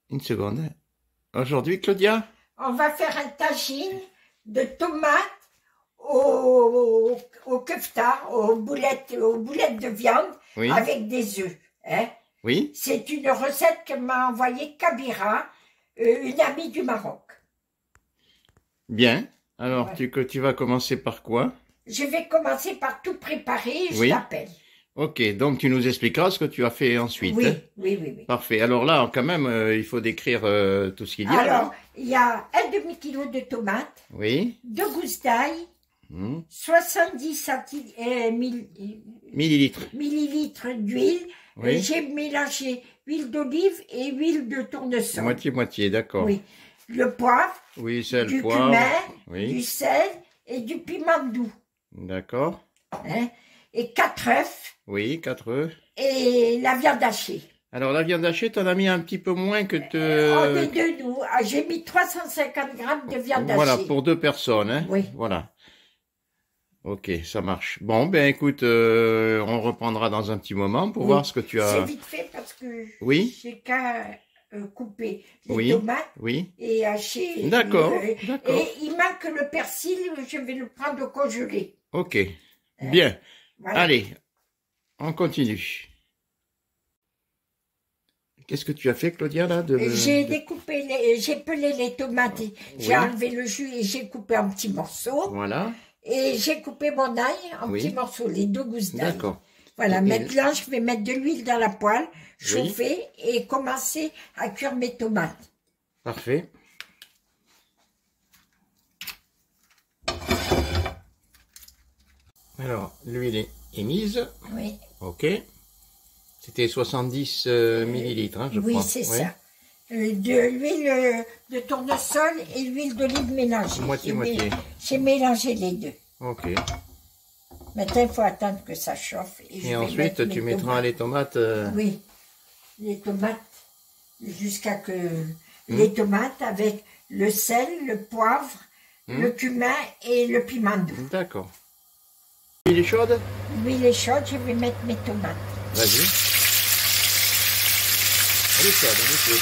Une seconde. Aujourd'hui, Claudia? On va faire un tagine de tomates au kefta, aux boulettes de viande, Oui. avec des œufs. Hein. Oui. C'est une recette que m'a envoyée Kabira, une amie du Maroc. Bien. Alors, Ouais. tu vas commencer par quoi? Je vais commencer par tout préparer et je Oui. t'appelle. Ok, donc tu nous expliqueras ce que tu as fait ensuite. Oui, Hein? oui. Parfait. Alors là, quand même, il faut décrire tout ce qu'il y a. Alors, il y a un demi-kilo de tomates, Oui. 2 gousses d'ail, 70 millilitres d'huile. Oui. J'ai mélangé huile d'olive et huile de tournesol. Moitié, d'accord. Oui. Le poivre, Oui, sel, du poivre. cumin, Oui. du sel et du piment doux. D'accord. Hein, et 4 œufs Oui, 4 œufs. et la viande hachée. Alors, la viande hachée, t'en as mis un petit peu moins que On est deux, nous. J'ai mis 350 grammes de viande hachée. Voilà, pour 2 personnes. Hein? Oui. Voilà. Ok, ça marche. Bon, ben écoute, on reprendra dans un petit moment pour voir ce que tu as... C'est vite fait parce que oui. j'ai qu'à couper les oui. tomates oui. et hacher. D'accord. D'accord. Et il manque le persil, je vais le prendre au congelé. Ok, bien. Voilà. Allez, on continue. Qu'est-ce que tu as fait, Claudia, là J'ai découpé, j'ai pelé les tomates, j'ai enlevé le jus et j'ai coupé en petits morceaux. Voilà. Et j'ai coupé mon ail en petits morceaux, les 2 gousses d'ail. D'accord. Voilà, maintenant je vais mettre de l'huile dans la poêle, chauffer et commencer à cuire mes tomates. Parfait. Alors, l'huile est mise. Oui. Ok. C'était 70 millilitres, hein, je crois. Oui, c'est ça. De l'huile de tournesol et l'huile d'olive mélangée. Moitié. J'ai mélangé les deux. Ok. Maintenant, il faut attendre que ça chauffe. Et ensuite, tu mettras les tomates... Oui, les tomates, jusqu'à que... Les tomates avec le sel, le poivre, le cumin et le piment doux. D'accord. L'huile est chaude? L'huile est chaude, je vais mettre mes tomates. Vas-y. Elle est chaude, en effet.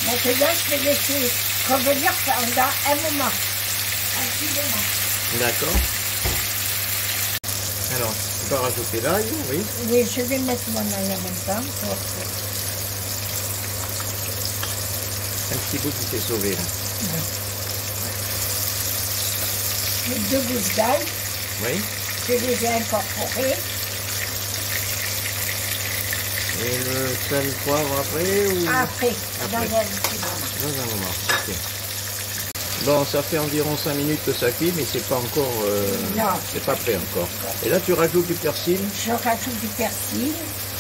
Maintenant, je vais laisser revenir pendant un moment. Un petit moment. D'accord. Alors, tu vas rajouter l'ail, oui. Oui, je vais mettre mon ail en même temps. Un petit bout qui s'est sauvé, là. Oui. Les 2 gousses d'ail. Oui. Je les ai incorporées. Et le sel, poivre après ou... Après. Dans un petit moment. Dans un moment, ok. Bon, ça fait environ 5 minutes que ça cuit, mais c'est pas encore... Non. C'est pas prêt encore. Et là, tu rajoutes du persil. Je rajoute du persil.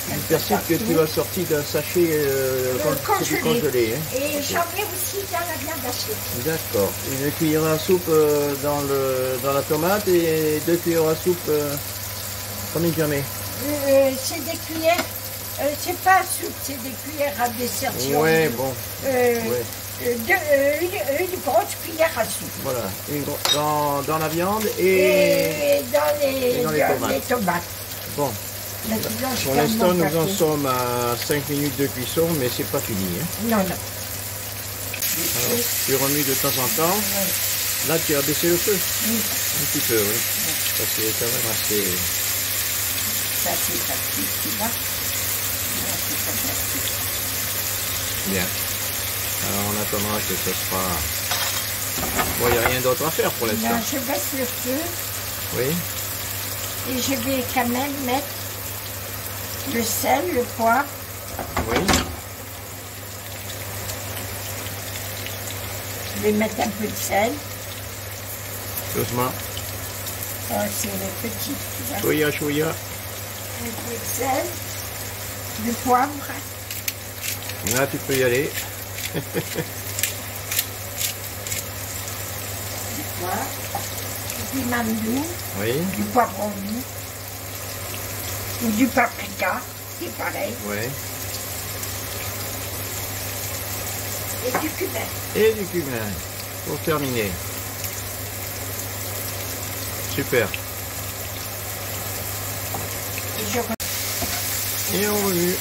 Du persil que tu as sorti d'un sachet congelé. Hein. Et j'en mets aussi dans la viande hachée. D'accord. Une cuillère à soupe dans la tomate et 2 cuillères à soupe... combien tu en mets? C'est des cuillères... c'est pas à soupe, c'est des cuillères à dessert. Ouais, bon. Une grosse cuillère à soupe. Voilà, dans la viande et dans les tomates. Bon, pour l'instant nous en sommes à 5 minutes de cuisson, mais c'est pas fini. Hein. Non. Alors, tu remues de temps en temps. Oui. Là, tu as baissé le feu. Oui. Un petit peu, oui. Parce que c'est quand même assez... Ça, c'est facile, tu vois. Bien. Alors on attendra que ce sera... Bon, il n'y a rien d'autre à faire pour l'instant. Non, je baisse le feu. Oui. Et je vais quand même mettre le sel, le poivre. Oui. Je vais mettre un peu de sel. Doucement. Oh, c'est le petit, tu vois. Chouïa. Un peu de sel, du poivre. Là, tu peux y aller. Du poivre, du piment doux, Oui. du poivron doux, ou du paprika, c'est pareil. Oui. Et du cumin. Et du cumin, pour terminer. Super. Et Et on remue.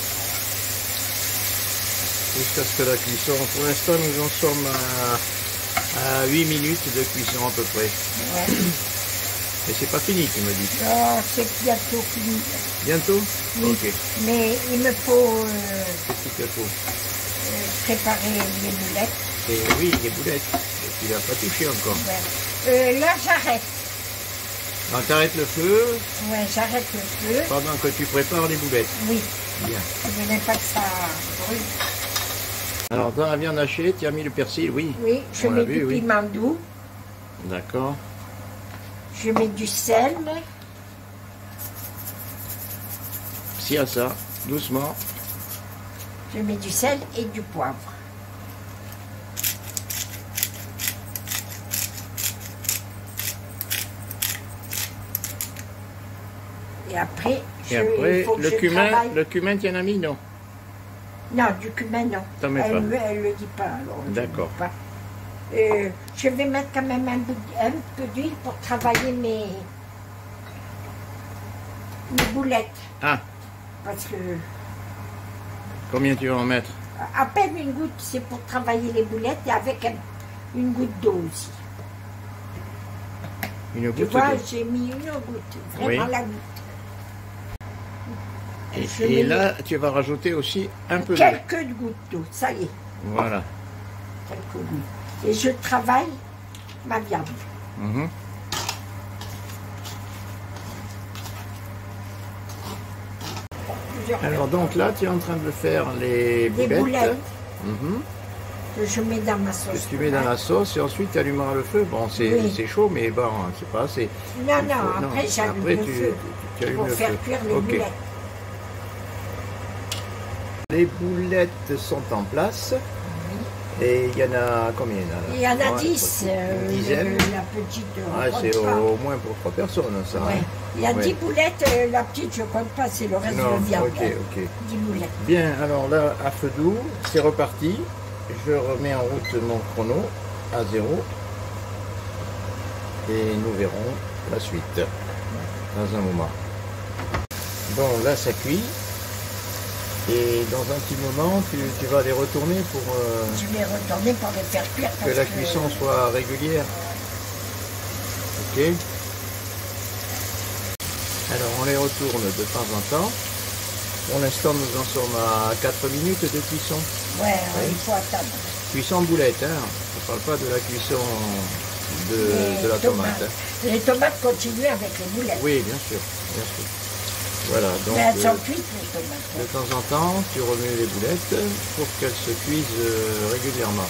Jusqu'à ce que la cuisson, pour l'instant nous en sommes à 8 minutes de cuisson à peu près. Ouais. Et c'est pas fini, tu me dis. Oh, c'est bientôt fini. Bientôt? Oui. Ok. Mais il me faut Qu'est-ce qu'il te faut? préparer les boulettes. Et oui, les boulettes. Et tu l'as pas touché encore. Ouais. Là, j'arrête. Donc t'arrêtes le feu Ouais, j'arrête le feu. pendant que tu prépares les boulettes. Oui. Bien. Je voulais pas que ça brûle. Alors dans la viande hachée, tu as mis le persil, oui. Oui, je On l'a mets vu, du oui. piment doux. D'accord. Je mets du sel. Si à ça, doucement. Je mets du sel et du poivre. Et après, Et après, il faut que le je cumin, travaille. le cumin, tu en as mis, non? Non, du cumin, non. T'en mets pas. Elle ne le dit pas, alors. je D'accord. ne mets pas. Je vais mettre quand même un peu d'huile pour travailler mes boulettes. Ah, Parce que combien tu vas en mettre? à peine une goutte, c'est pour travailler les boulettes et avec une goutte d'eau aussi. Une Tu goutte vois, d'eau. j'ai mis une goutte, vraiment Oui. la goutte. Je Et mets là, tu vas rajouter aussi un peu d'eau. quelques gouttes d'eau, ça y est, Voilà. quelques gouttes. Et je travaille ma viande. Mhm. Alors donc là, tu es en train de faire les Des boulettes. boulettes Mhm. que je mets dans ma sauce. Que tu mets dans la sauce et ensuite tu allumeras le feu. Bon, c'est Oui. chaud, mais bon, c'est pas assez. Non, Il non, faut- après j'allume après, le feu tu allumes pour le faire feu. cuire les Ok. boulettes. Les boulettes sont en place. Et il y en a combien là Il y en a Ouais, 10. une dizaine. La petite, Ah, c'est au moins pour 3 personnes, ça. Ouais. hein. Il y a Ouais. 10 boulettes, la petite je compte pas, c'est le reste Non, de viande. ok, ok. 10 boulettes. Bien, alors là, à feu doux, c'est reparti. Je remets en route mon chrono à 0. Et nous verrons la suite dans un moment. Bon, là, ça cuit. Et dans un petit moment, tu vas les retourner pour Je vais retourner pour les faire cuire. que parce la cuisson soit régulière. Ok. Alors, on les retourne de temps en temps. Pour l'instant, nous en sommes à 4 minutes de cuisson. Ouais, Oui. il faut attendre. Cuisson boulette, hein. On ne parle pas de la cuisson de la tomate. hein. Les tomates continuent avec les boulettes. Oui, bien sûr, bien sûr. Voilà, donc Mais elles sont cuites, les tomates. de temps en temps, tu remues les boulettes pour qu'elles se cuisent régulièrement.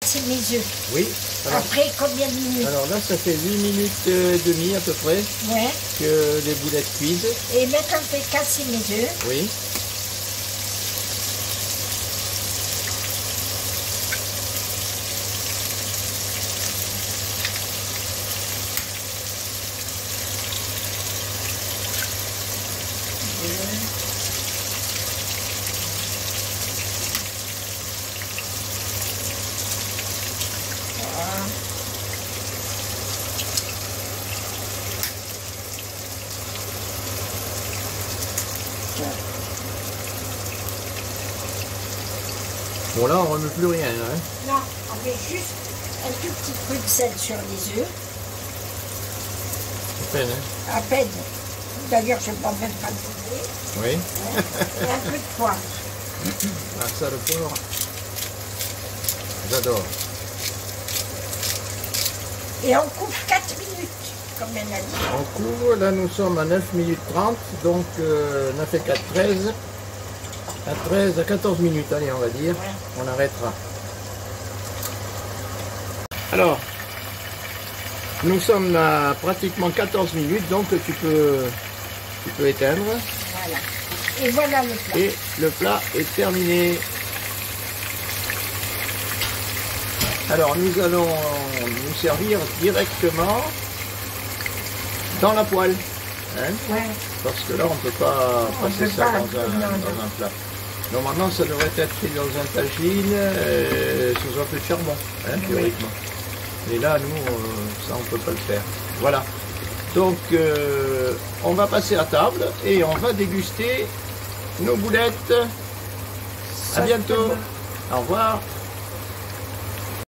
C'est mes œufs. Oui, alors, Après, combien de minutes? alors là, ça fait 8 minutes et demie à peu près Ouais. que les boulettes cuisent. Et maintenant, je vais casser mes œufs. Oui. Bon là, on ne remet plus rien. Hein. Non, on met juste un tout petit peu de sel sur les œufs. À peine, hein. À peine. D'ailleurs, je ne peux même pas le trouver. Oui. Et un peu de poivre. Ah, ça, le porc, j'adore. Et on coupe 4 minutes, comme elle a dit. En cours, là nous sommes à 9 minutes 30, donc 9 et 4, 13. À 13 à 14 minutes, allez, on va dire. Ouais. On arrêtera. Alors, nous sommes à pratiquement 14 minutes, donc tu peux éteindre. Voilà. Et voilà le plat. Et le plat est terminé. Alors, nous allons nous servir directement dans la poêle. Hein, Ouais. parce que là, on ne peut pas On passer peut ça pas, dans un plat. Normalement, ça devrait être fait dans un tagine sous un peu de charbon, hein, théoriquement. Et là, nous, ça, on ne peut pas le faire. Voilà. Donc, on va passer à table et on va déguster nos boulettes. À bientôt. Au revoir.